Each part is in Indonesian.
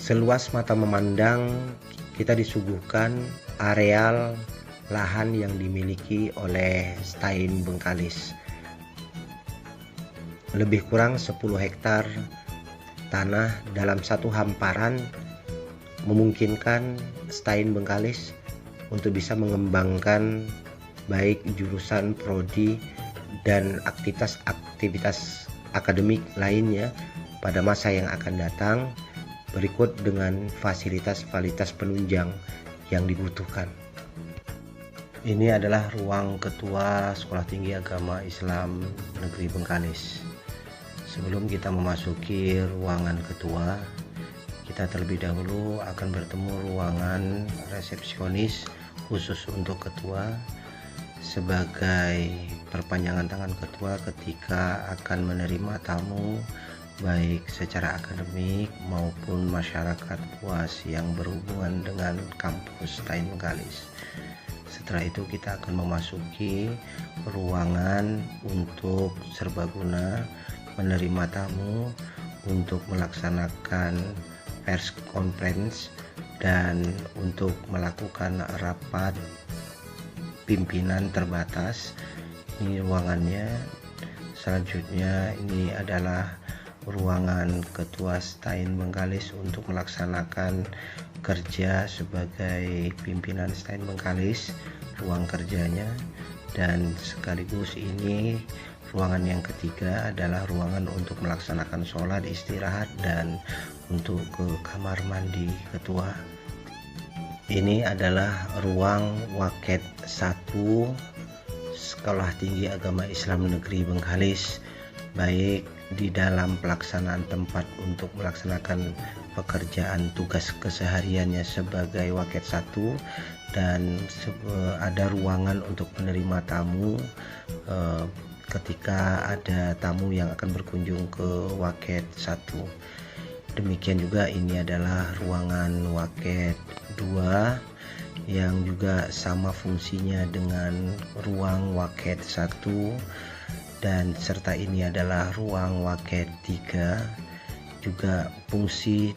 Seluas mata memandang, kita disuguhkan areal lahan yang dimiliki oleh Stein Bengkalis. Lebih kurang 10 hektar tanah dalam satu hamparan memungkinkan Stein Bengkalis untuk bisa mengembangkan baik jurusan prodi dan aktivitas akademik lainnya pada masa yang akan datang, berikut dengan fasilitas penunjang yang dibutuhkan. Ini adalah ruang Ketua Sekolah Tinggi Agama Islam Negeri Bengkalis. Sebelum kita memasuki ruangan Ketua, kita terlebih dahulu akan bertemu ruangan resepsionis khusus untuk Ketua sebagai perpanjangan tangan Ketua ketika akan menerima tamu baik secara akademik maupun masyarakat luas yang berhubungan dengan kampus Stein Bengkalis. Setelah itu kita akan memasuki ruangan untuk serbaguna menerima tamu untuk melaksanakan press conference dan untuk melakukan rapat pimpinan terbatas. Ini ruangannya. Selanjutnya ini adalah ruangan Ketua Stein Bengkalis untuk melaksanakan kerja sebagai pimpinan Stein Bengkalis, ruang kerjanya. Dan sekaligus ini ruangan yang ketiga adalah ruangan untuk melaksanakan sholat istirahat dan untuk ke kamar mandi Ketua. Ini adalah ruang Waket 1 Sekolah Tinggi Agama Islam Negeri Bengkalis, baik di dalam pelaksanaan tempat untuk melaksanakan pekerjaan tugas kesehariannya sebagai Waket 1 dan ada ruangan untuk menerima tamu ketika ada tamu yang akan berkunjung ke Waket 1. Demikian juga ini adalah ruangan Waket 2 yang juga sama fungsinya dengan ruang Waket 1, dan serta ini adalah ruang Waket 3, juga fungsi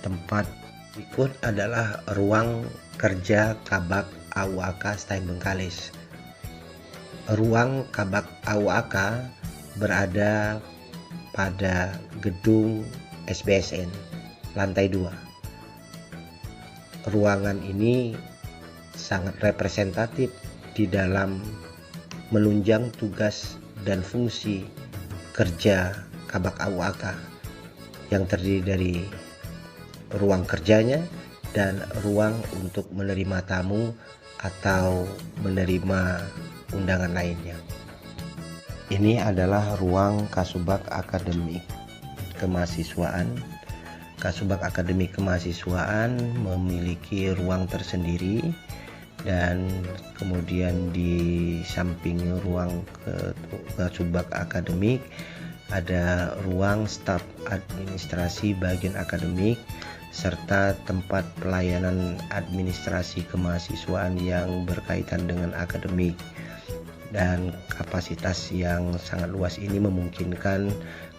tempat. Berikut adalah ruang kerja Kabak AUAK Stein Bengkalis. Ruang Kabak AUAK berada pada gedung SBSN lantai 2. Ruangan ini sangat representatif di dalam menunjang tugas dan fungsi kerja Kabak AUAK yang terdiri dari ruang kerjanya dan ruang untuk menerima tamu atau menerima undangan lainnya. Ini adalah ruang Kasubag Akademik Kemahasiswaan. Kasubag Akademik Kemahasiswaan memiliki ruang tersendiri, dan kemudian di samping ruang Kasubag Akademik ada ruang staf administrasi bagian akademik serta tempat pelayanan administrasi kemahasiswaan yang berkaitan dengan akademik. Dan kapasitas yang sangat luas ini memungkinkan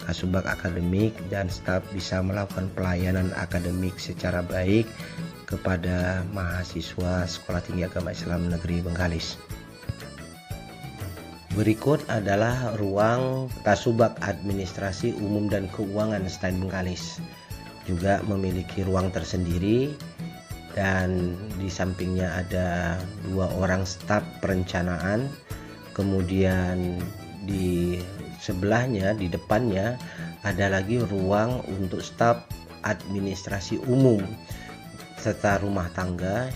Kasubag Akademik dan staf bisa melakukan pelayanan akademik secara baik kepada mahasiswa Sekolah Tinggi Agama Islam Negeri Bengkalis. Berikut adalah ruang Kasubag Administrasi Umum dan Keuangan Stein Bengkalis. Juga memiliki ruang tersendiri, dan di sampingnya ada 2 orang staf perencanaan. Kemudian di sebelahnya, di depannya ada lagi ruang untuk staf administrasi umum serta rumah tangga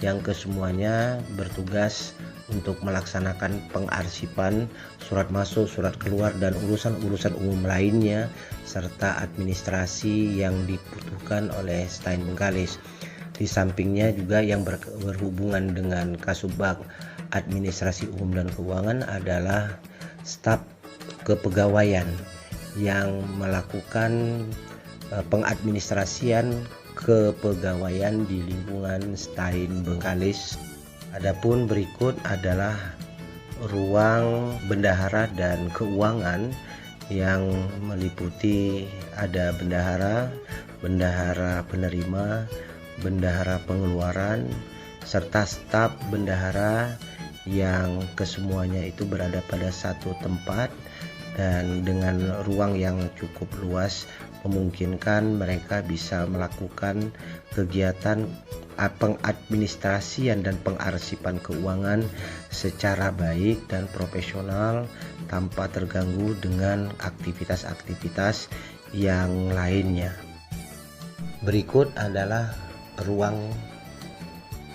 yang kesemuanya bertugas untuk melaksanakan pengarsipan surat masuk, surat keluar, dan urusan-urusan umum lainnya serta administrasi yang dibutuhkan oleh Stein Bengkalis. Di sampingnya juga yang berhubungan dengan Kasubag Administrasi Umum dan Keuangan adalah staf kepegawaian yang melakukan pengadministrasian kepegawaian di lingkungan Stein Bengkalis. Adapun berikut adalah ruang bendahara dan keuangan yang meliputi ada bendahara, bendahara penerima, bendahara pengeluaran, serta staf bendahara yang kesemuanya itu berada pada satu tempat dan dengan ruang yang cukup luas memungkinkan mereka bisa melakukan kegiatan pengadministrasian dan pengarsipan keuangan secara baik dan profesional tanpa terganggu dengan aktivitas-aktivitas yang lainnya. Berikut adalah ruang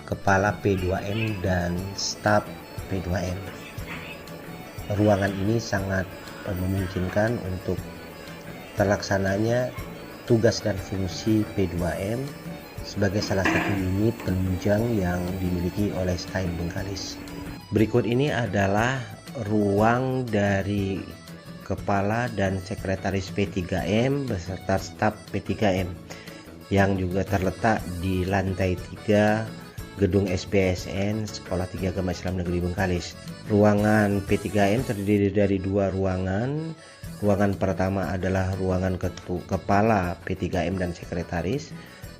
kepala P2M dan staf P2M. Ruangan ini sangat memungkinkan untuk terlaksananya tugas dan fungsi P2M sebagai salah satu unit penunjang yang dimiliki oleh STAIN Bengkalis. Berikut ini adalah ruang dari kepala dan sekretaris P3M beserta staf P3M yang juga terletak di lantai 3 Gedung SPSN Sekolah 3 Agama Islam Negeri Bengkalis. Ruangan P3M terdiri dari 2 ruangan. Ruangan pertama adalah ruangan kepala P3M dan sekretaris,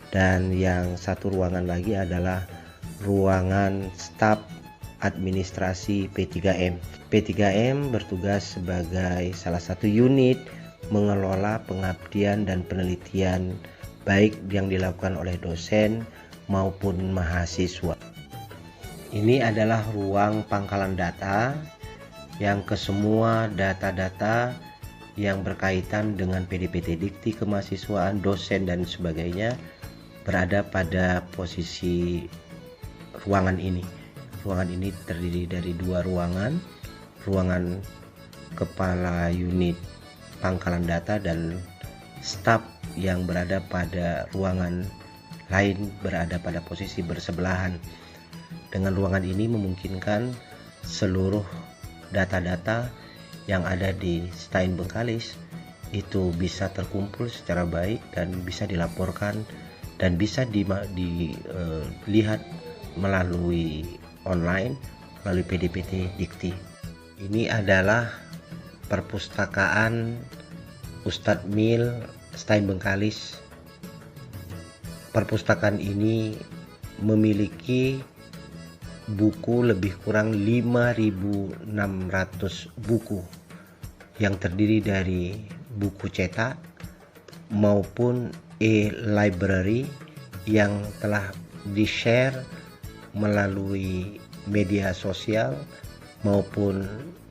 dan yang satu ruangan lagi adalah ruangan staf administrasi P3M. P3M bertugas sebagai salah satu unit mengelola pengabdian dan penelitian baik yang dilakukan oleh dosen maupun mahasiswa. Ini adalah ruang pangkalan data yang kesemua data-data yang berkaitan dengan PDPT Dikti kemahasiswaan, dosen dan sebagainya berada pada posisi ruangan ini. Ruangan ini terdiri dari 2 ruangan, ruangan kepala unit pangkalan data dan staf yang berada pada ruangan lain berada pada posisi bersebelahan. Dengan ruangan ini memungkinkan seluruh data-data yang ada di STAIN Bengkalis itu bisa terkumpul secara baik dan bisa dilaporkan dan bisa dilihat melalui online melalui PDPT Dikti. Ini adalah perpustakaan Ustadz Mil STAIN Bengkalis. Perpustakaan ini memiliki buku lebih kurang 5.600 buku yang terdiri dari buku cetak maupun e-library yang telah di-share melalui media sosial maupun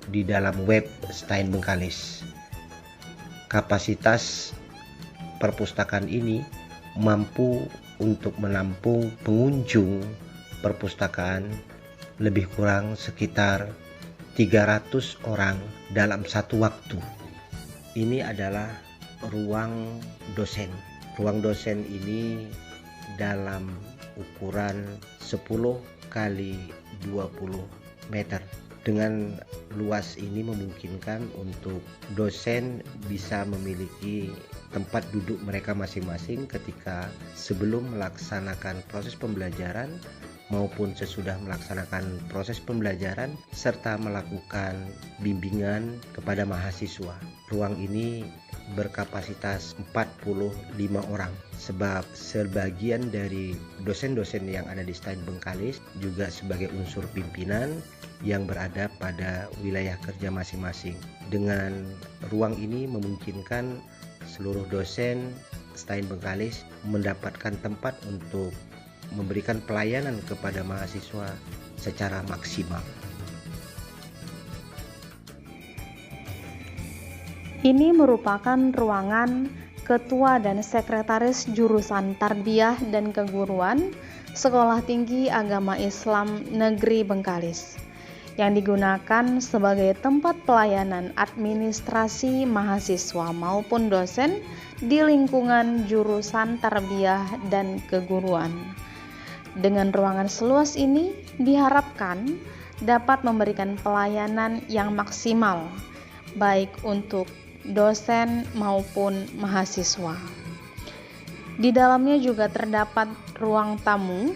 di dalam web STAIN Bengkalis. Kapasitas perpustakaan ini mampu untuk menampung pengunjung perpustakaan lebih kurang sekitar 300 orang dalam satu waktu. Ini adalah ruang dosen. Ruang dosen ini dalam ukuran 10 kali 20 meter. Dengan luas ini memungkinkan untuk dosen bisa memiliki tempat duduk mereka masing-masing ketika sebelum melaksanakan proses pembelajaran maupun sesudah melaksanakan proses pembelajaran serta melakukan bimbingan kepada mahasiswa. Ruang ini berkapasitas 45 orang sebab sebagian dari dosen-dosen yang ada di STAIN Bengkalis juga sebagai unsur pimpinan yang berada pada wilayah kerja masing-masing. Dengan ruang ini memungkinkan seluruh dosen STAIN Bengkalis mendapatkan tempat untuk memberikan pelayanan kepada mahasiswa secara maksimal. Ini merupakan ruangan Ketua dan Sekretaris Jurusan Tarbiyah dan Keguruan Sekolah Tinggi Agama Islam Negeri Bengkalis yang digunakan sebagai tempat pelayanan administrasi mahasiswa maupun dosen di lingkungan jurusan Tarbiyah dan Keguruan. Dengan ruangan seluas ini diharapkan dapat memberikan pelayanan yang maksimal baik untuk dosen maupun mahasiswa. Di dalamnya juga terdapat ruang tamu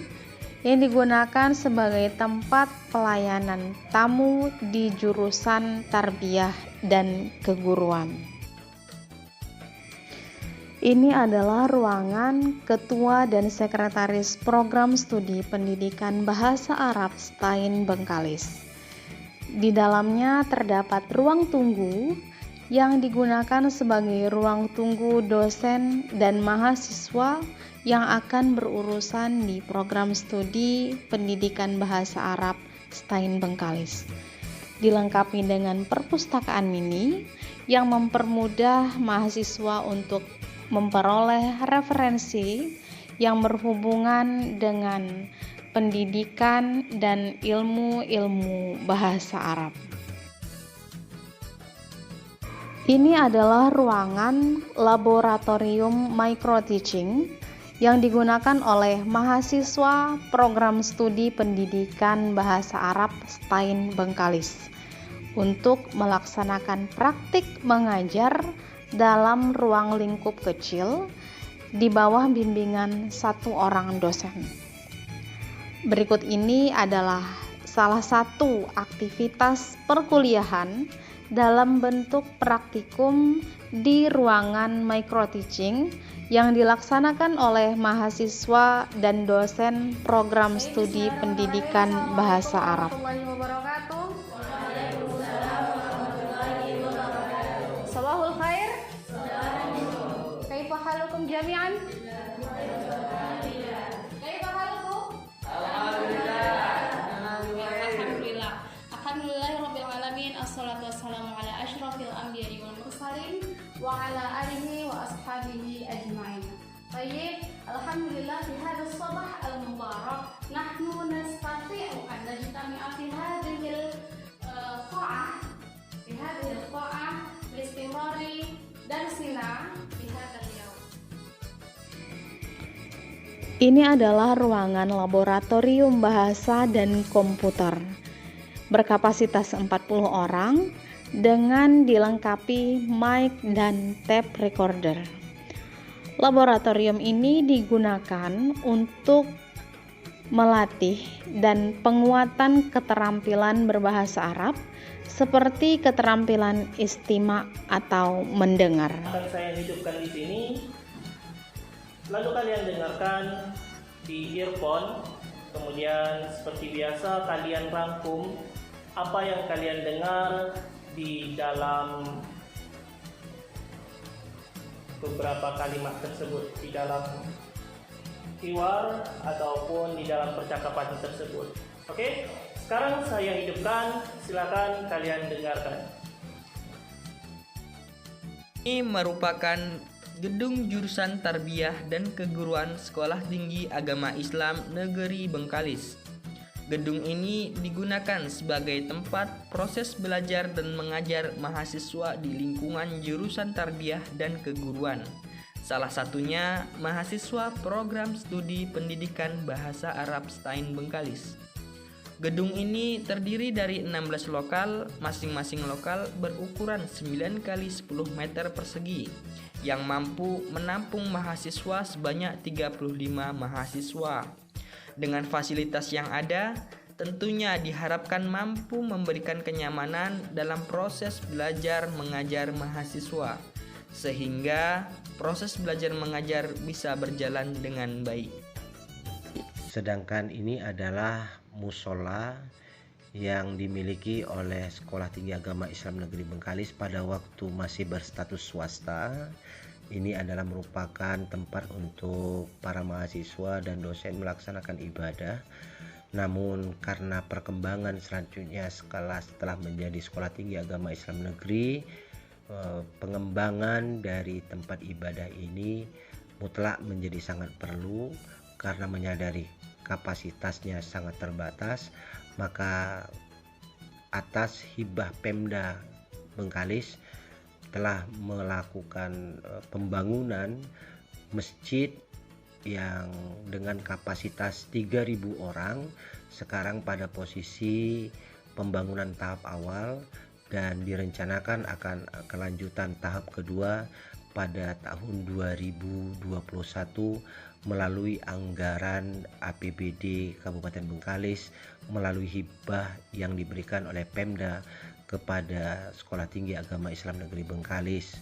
yang digunakan sebagai tempat pelayanan tamu di jurusan Tarbiyah dan Keguruan. Ini adalah ruangan Ketua dan Sekretaris Program Studi Pendidikan Bahasa Arab STAIN Bengkalis. Di dalamnya terdapat ruang tunggu yang digunakan sebagai ruang tunggu dosen dan mahasiswa yang akan berurusan di Program Studi Pendidikan Bahasa Arab STAIN Bengkalis. Dilengkapi dengan perpustakaan mini yang mempermudah mahasiswa untuk memperoleh referensi yang berhubungan dengan pendidikan dan ilmu-ilmu bahasa Arab. Ini adalah ruangan laboratorium microteaching yang digunakan oleh mahasiswa program studi pendidikan bahasa Arab STAIN Bengkalis untuk melaksanakan praktik mengajar dalam ruang lingkup kecil di bawah bimbingan satu orang dosen. Berikut ini adalah salah satu aktivitas perkuliahan dalam bentuk praktikum di ruangan microteaching yang dilaksanakan oleh mahasiswa dan dosen program studi pendidikan bahasa Arab. Sabahul khair. Kaifa halukum jami'an? Kaifa halukum? Alhamdulillah. Alhamdulillahirabbil alamin. Assalatu wassalamu ala asyrafil anbiya'i wal mursalin wa ala alihi wa ashabihi ajma'in. Baik, alhamdulillah fi hadzal sabah al-mubarak nahnu nastati'u an najtami'a fi hadhihi al-qa'ah listimrari darsina fi hadzal yawm. Ini adalah ruangan laboratorium bahasa dan komputer berkapasitas 40 orang dengan dilengkapi mic dan tape recorder. Laboratorium ini digunakan untuk melatih dan penguatan keterampilan berbahasa Arab seperti keterampilan istima' atau mendengar. Akan saya hidupkan di sini, lalu kalian dengarkan di earphone, kemudian seperti biasa kalian rangkum apa yang kalian dengar di dalam beberapa kalimat tersebut, di dalam hiwar ataupun di dalam percakapan tersebut. Oke, sekarang saya hidupkan, silakan kalian dengarkan. Ini merupakan gedung jurusan Tarbiyah dan Keguruan Sekolah Tinggi Agama Islam Negeri Bengkalis. Gedung ini digunakan sebagai tempat proses belajar dan mengajar mahasiswa di lingkungan jurusan Tarbiyah dan Keguruan. Salah satunya mahasiswa program studi pendidikan bahasa Arab STAIN Bengkalis. Gedung ini terdiri dari 16 lokal, masing-masing lokal berukuran 9 x 10 meter persegi yang mampu menampung mahasiswa sebanyak 35 mahasiswa. Dengan fasilitas yang ada, tentunya diharapkan mampu memberikan kenyamanan dalam proses belajar mengajar mahasiswa, sehingga proses belajar mengajar bisa berjalan dengan baik. Sedangkan ini adalah musola yang dimiliki oleh Sekolah Tinggi Agama Islam Negeri Bengkalis pada waktu masih berstatus swasta. Ini adalah merupakan tempat untuk para mahasiswa dan dosen melaksanakan ibadah. Namun karena perkembangan selanjutnya setelah menjadi Sekolah Tinggi Agama Islam Negeri, pengembangan dari tempat ibadah ini mutlak menjadi sangat perlu karena menyadari kapasitasnya sangat terbatas, maka atas hibah Pemda Bengkalis telah melakukan pembangunan masjid yang dengan kapasitas 3.000 orang sekarang pada posisi pembangunan tahap awal dan direncanakan akan kelanjutan tahap kedua pada tahun 2021 melalui anggaran APBD Kabupaten Bengkalis melalui hibah yang diberikan oleh Pemda kepada Sekolah Tinggi Agama Islam Negeri Bengkalis.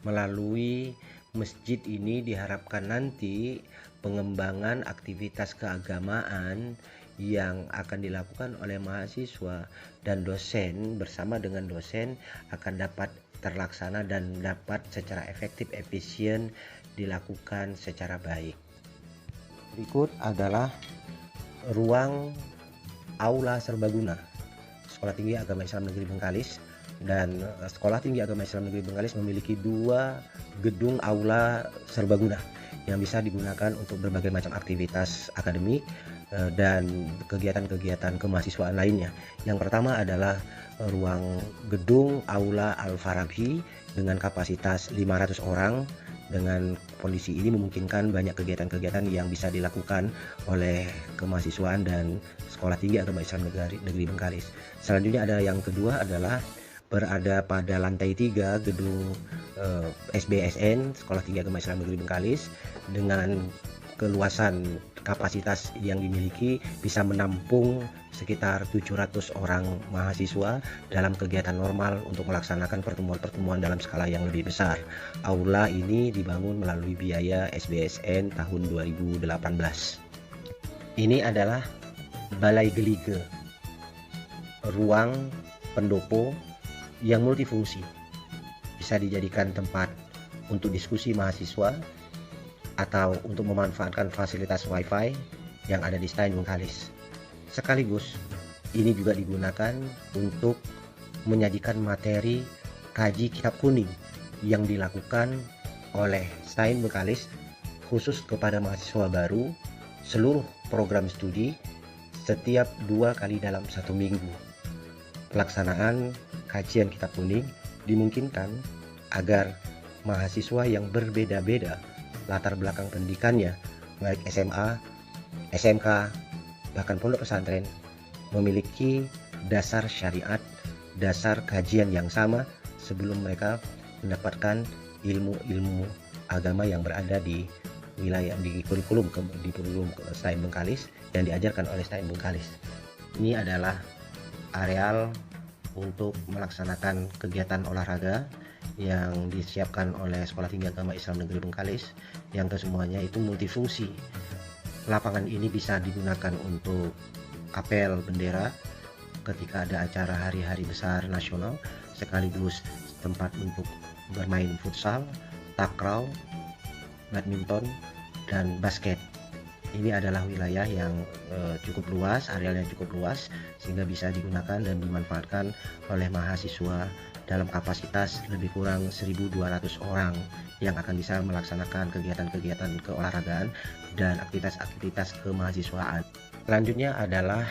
Melalui masjid ini diharapkan nanti pengembangan aktivitas keagamaan yang akan dilakukan oleh mahasiswa dan dosen bersama dengan dosen akan dapat terlaksana dan dapat secara efektif efisien dilakukan secara baik. Berikut adalah ruang aula serbaguna Sekolah Tinggi Agama Islam Negeri Bengkalis, dan Sekolah Tinggi Agama Islam Negeri Bengkalis memiliki 2 gedung aula serbaguna yang bisa digunakan untuk berbagai macam aktivitas akademik dan kegiatan-kegiatan kemahasiswaan lainnya. Yang pertama adalah ruang gedung aula Al-Farabi dengan kapasitas 500 orang. Dengan kondisi ini memungkinkan banyak kegiatan-kegiatan yang bisa dilakukan oleh kemahasiswaan dan Sekolah Tinggi Agama Islam Negeri Bengkalis. Selanjutnya ada yang kedua adalah berada pada lantai 3 gedung SBSN Sekolah Tinggi Agama Islam Negeri Bengkalis dengan keluasan kapasitas yang dimiliki bisa menampung sekitar 700 orang mahasiswa dalam kegiatan normal untuk melaksanakan pertemuan-pertemuan dalam skala yang lebih besar. Aula ini dibangun melalui biaya SBSN tahun 2018. Ini adalah Balai Gelige, ruang pendopo yang multifungsi, bisa dijadikan tempat untuk diskusi mahasiswa atau untuk memanfaatkan fasilitas wifi yang ada di Stein Bengkalis. Sekaligus ini juga digunakan untuk menyajikan materi kaji kitab kuning yang dilakukan oleh Stein Bengkalis khusus kepada mahasiswa baru seluruh program studi setiap 2 kali dalam 1 minggu. Pelaksanaan kajian kitab kuning dimungkinkan agar mahasiswa yang berbeda-beda latar belakang pendidikannya, baik SMA, SMK, bahkan pondok pesantren, memiliki dasar syariat, dasar kajian yang sama sebelum mereka mendapatkan ilmu-ilmu agama yang berada di wilayah di kurikulum Stein Bengkalis yang diajarkan oleh Stein Bengkalis. Ini adalah areal untuk melaksanakan kegiatan olahraga yang disiapkan oleh Sekolah Tinggi Agama Islam Negeri Bengkalis yang kesemuanya itu multifungsi. Lapangan ini bisa digunakan untuk apel bendera ketika ada acara hari-hari besar nasional, sekaligus tempat untuk bermain futsal, takraw, badminton, dan basket. Ini adalah wilayah yang cukup luas, arealnya cukup luas, sehingga bisa digunakan dan dimanfaatkan oleh mahasiswa dalam kapasitas lebih kurang 1.200 orang yang akan bisa melaksanakan kegiatan-kegiatan keolahragaan dan aktivitas-aktivitas kemahasiswaan. Selanjutnya adalah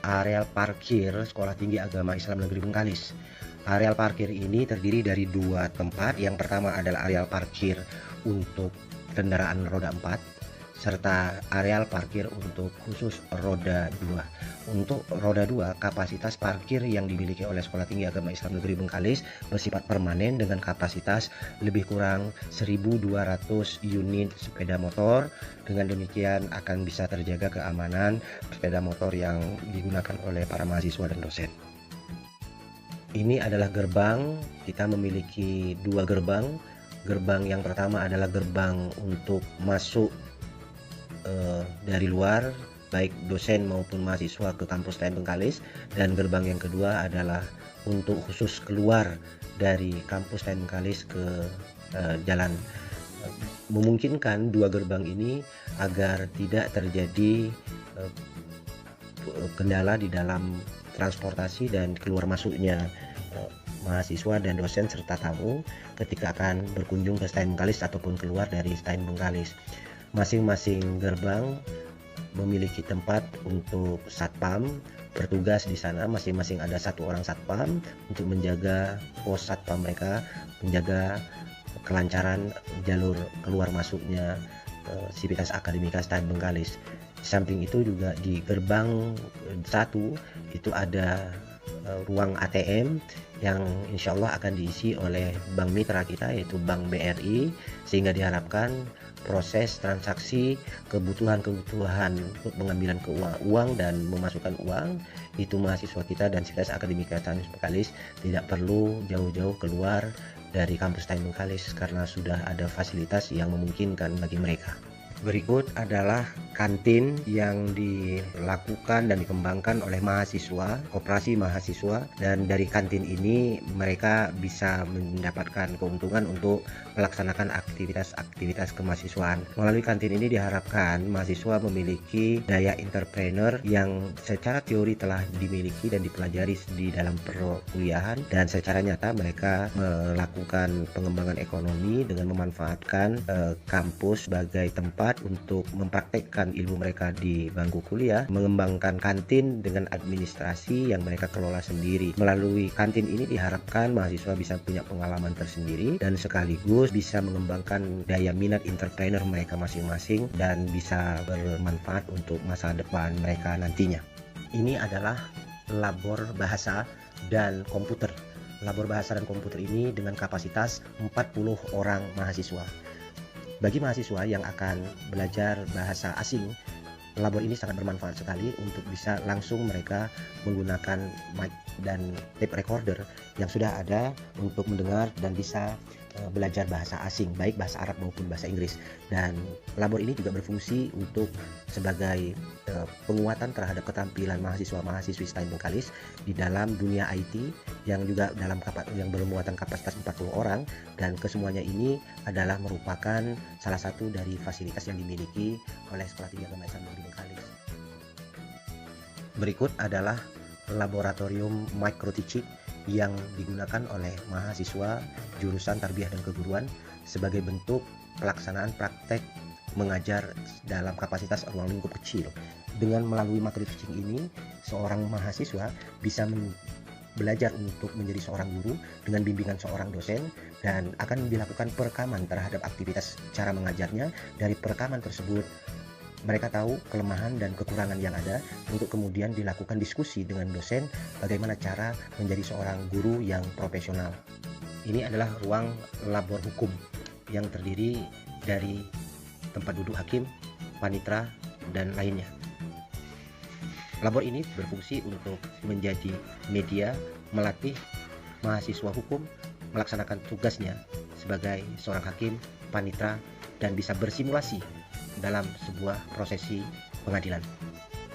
areal parkir Sekolah Tinggi Agama Islam Negeri Bengkalis. Areal parkir ini terdiri dari 2 tempat. Yang pertama adalah areal parkir untuk kendaraan roda 4 serta areal parkir untuk khusus roda 2. Untuk roda 2, kapasitas parkir yang dimiliki oleh Sekolah Tinggi Agama Islam Negeri Bengkalis bersifat permanen dengan kapasitas lebih kurang 1.200 unit sepeda motor. Dengan demikian akan bisa terjaga keamanan sepeda motor yang digunakan oleh para mahasiswa dan dosen. Ini adalah gerbang. Kita memiliki 2 gerbang. Gerbang yang pertama adalah gerbang untuk masuk dari luar, baik dosen maupun mahasiswa ke kampus Stein Bengkalis, dan gerbang yang kedua adalah untuk khusus keluar dari kampus Stein Bengkalis ke jalan. Memungkinkan 2 gerbang ini agar tidak terjadi kendala di dalam transportasi dan keluar masuknya mahasiswa dan dosen serta tamu ketika akan berkunjung ke Stein Bengkalis ataupun keluar dari Stein Bengkalis. Masing-masing gerbang memiliki tempat untuk satpam bertugas di sana. Masing-masing ada 1 orang satpam untuk menjaga pos satpam mereka, menjaga kelancaran jalur keluar masuknya sivitas akademika Stein Bengkalis. Samping itu juga di gerbang 1 itu ada ruang ATM yang insya Allah akan diisi oleh bank mitra kita yaitu Bank BRI, sehingga diharapkan proses transaksi kebutuhan untuk pengambilan uang dan memasukkan uang itu mahasiswa kita dan sivitas akademika Stein Bengkalis tidak perlu jauh-jauh keluar dari kampus Stein Bengkalis karena sudah ada fasilitas yang memungkinkan bagi mereka. Berikut adalah kantin yang dilakukan dan dikembangkan oleh mahasiswa, koperasi mahasiswa, dan dari kantin ini mereka bisa mendapatkan keuntungan untuk melaksanakan aktivitas-aktivitas kemahasiswaan. Melalui kantin ini diharapkan mahasiswa memiliki daya entrepreneur yang secara teori telah dimiliki dan dipelajari di dalam perkuliahan, dan secara nyata mereka melakukan pengembangan ekonomi dengan memanfaatkan kampus sebagai tempat untuk mempraktekkan ilmu mereka di bangku kuliah, mengembangkan kantin dengan administrasi yang mereka kelola sendiri. Melalui kantin ini diharapkan mahasiswa bisa punya pengalaman tersendiri dan sekaligus bisa mengembangkan daya minat entrepreneur mereka masing-masing dan bisa bermanfaat untuk masa depan mereka nantinya. Ini adalah labor bahasa dan komputer. Labor bahasa dan komputer ini dengan kapasitas 40 orang mahasiswa. Bagi mahasiswa yang akan belajar bahasa asing, labor ini sangat bermanfaat sekali untuk bisa langsung mereka menggunakan mic dan tape recorder yang sudah ada untuk mendengar dan bisa belajar bahasa asing, baik bahasa Arab maupun bahasa Inggris. Dan labor ini juga berfungsi untuk sebagai penguatan terhadap keterampilan mahasiswa-mahasiswi Stein Bengkalis di dalam dunia IT yang juga yang bermuatan kapasitas 40 orang, dan kesemuanya ini adalah merupakan salah satu dari fasilitas yang dimiliki oleh Sekolah Tinggi Agama Islam Negeri Bengkalis. Berikut adalah laboratorium micro teaching yang digunakan oleh mahasiswa jurusan Tarbiyah dan Keguruan sebagai bentuk pelaksanaan praktek mengajar dalam kapasitas ruang lingkup kecil. Dengan melalui micro teaching ini, seorang mahasiswa bisa belajar untuk menjadi seorang guru dengan bimbingan seorang dosen, dan akan dilakukan perekaman terhadap aktivitas cara mengajarnya. Dari perekaman tersebut mereka tahu kelemahan dan kekurangan yang ada untuk kemudian dilakukan diskusi dengan dosen bagaimana cara menjadi seorang guru yang profesional. Ini adalah ruang labor hukum yang terdiri dari tempat duduk hakim, panitra, dan lainnya. Labor ini berfungsi untuk menjadi media melatih mahasiswa hukum melaksanakan tugasnya sebagai seorang hakim, panitra, dan bisa bersimulasi dalam sebuah prosesi pengadilan.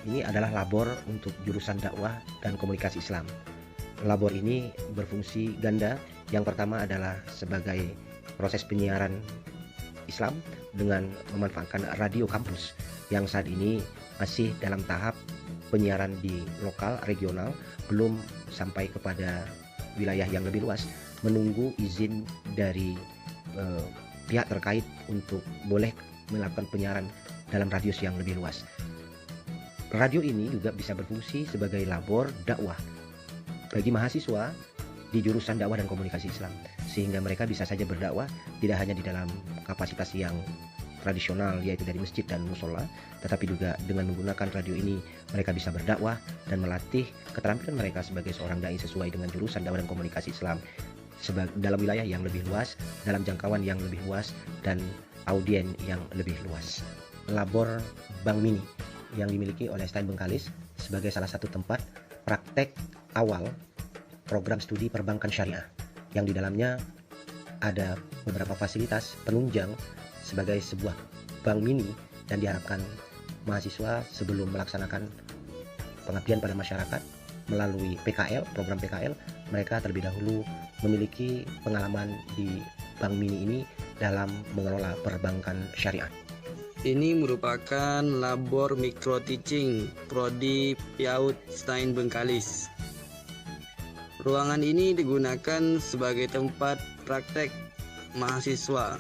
Ini adalah labor untuk jurusan dakwah dan komunikasi Islam. Labor ini berfungsi ganda. Yang pertama adalah sebagai proses penyiaran Islam dengan memanfaatkan radio kampus yang saat ini masih dalam tahap penyiaran di lokal, regional, belum sampai kepada wilayah yang lebih luas, menunggu izin dari pihak terkait untuk boleh melakukan penyiaran dalam radius yang lebih luas. Radio ini juga bisa berfungsi sebagai labor dakwah bagi mahasiswa di jurusan dakwah dan komunikasi Islam, sehingga mereka bisa saja berdakwah tidak hanya di dalam kapasitas yang tradisional yaitu dari masjid dan musola, tetapi juga dengan menggunakan radio ini mereka bisa berdakwah dan melatih keterampilan mereka sebagai seorang dai sesuai dengan jurusan dakwah dan komunikasi Islam dalam wilayah yang lebih luas, dalam jangkauan yang lebih luas, dan audien yang lebih luas. Labor Bank Mini yang dimiliki oleh Stein Bengkalis sebagai salah satu tempat praktek awal program studi perbankan syariah yang di dalamnya ada beberapa fasilitas penunjang sebagai sebuah bank mini, dan diharapkan mahasiswa sebelum melaksanakan pengabdian pada masyarakat melalui PKL, program PKL, mereka terlebih dahulu memiliki pengalaman di bank mini ini dalam mengelola perbankan syariah. Ini merupakan labor micro teaching Prodi PAUD Stein Bengkalis. Ruangan ini digunakan sebagai tempat praktek mahasiswa.